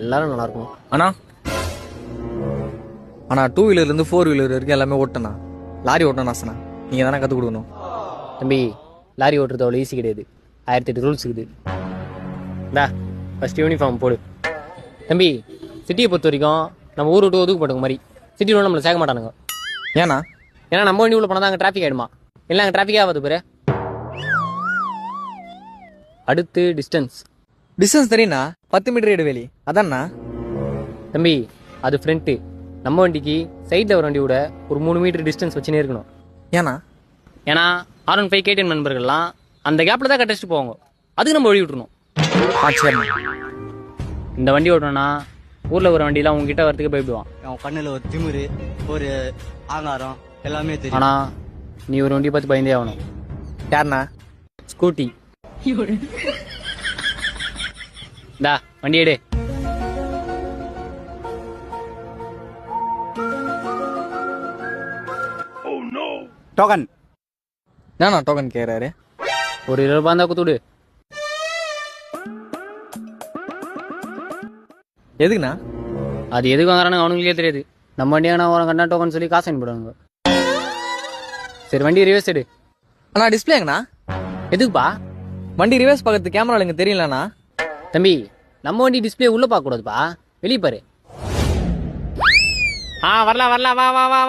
எல்லாரும் நல்லா இருக்கும். அண்ணா அண்ணா 2 வீலர்லேருந்து 4 வீலர் வரைக்கும் எல்லாமே ஓட்டண்ணா. லாரி ஓட்டணும் ஆசனா, நீங்கள் தானே கற்றுக் கொடுக்கணும். தம்பி, லாரி ஓட்டுறது அவ்வளோ ஈஸி கிடையாது. 1008 ரூல்ஸ் இருக்குது. இந்தா ஃபஸ்ட் யூனிஃபார்ம் போடு. தம்பி, சிட்டியை பொறுத்த வரைக்கும் நம்ம ஊர் விட்டு ஒதுக்கப்பட்டவங்க மாதிரி. சிட்டியில் நம்மளை சேர்க்க மாட்டானுங்க. ஏண்ணா? ஏன்னா நம்ம வண்டி உள்ள போனால் தான் அங்கே டிராஃபிக் ஆகிடுமா. இல்லை அங்கே டிராஃபிக் ஆகாது பேர். அடுத்து டிஸ்டன்ஸ் தெரியுண்ணா, 10 மீட்டர் இடைவெளி அதான்ண்ணா. தம்பி, அது ஃப்ரண்ட்டு. நம்ம வண்டிக்கு சைடில் வர வண்டி விட ஒரு 3 மீட்டர் டிஸ்டன்ஸ் வச்சுனே இருக்கணும். ஏண்ணா? ஏன்னா R15 KTM நண்பர்கள்லாம் அந்த கேப்பில் தான் கட்டடிச்சுட்டு போவாங்க. அதுக்கு நம்ம வழி விட்டுருணும். சரிண்ணா. இந்த வண்டி ஓட்டணும்னா ஊரில் ஒரு வண்டியெலாம் உங்ககிட்ட வரதுக்கு பயப்படுவான். அவன் கண்ணில் ஒரு திமிரு, ஒரு ஆங்காரம் எல்லாமே தெரியும். ஆனால் நீ ஒரு வண்டியை பார்த்து பயந்தே ஆகணும். யாருண்ணா? ஸ்கூட்டி. இந்தா வண்டி எடு. டோக்கன் ஏண்ணா டோக்கன் கேட்குறாரு? ஒரு 20 ரூபா இருந்தால் குத்துவிடு. எதுக்குண்ணா? அது எதுக்கு வாங்குறானுங்க அவனுங்களே தெரியாது. நம்ம வண்டியான ஒரு கண்ணா டோக்கன் சொல்லி காசு அனுப்பிடுவாங்க. சரி வண்டி ரிவர்ஸ் எடு. அண்ணா டிஸ்பிளேங்கண்ணா? எதுக்குப்பா? வண்டி ரிவர்ஸ் பார்க்கறது கேமரா எனக்கு தெரியலண்ணா. தம்பி, நம்ம வண்டி டிஸ்பிளே உள்ளே பார்க்கக்கூடாதுப்பா, வெளியே பாரு. வரலாம் வா வா வா வா.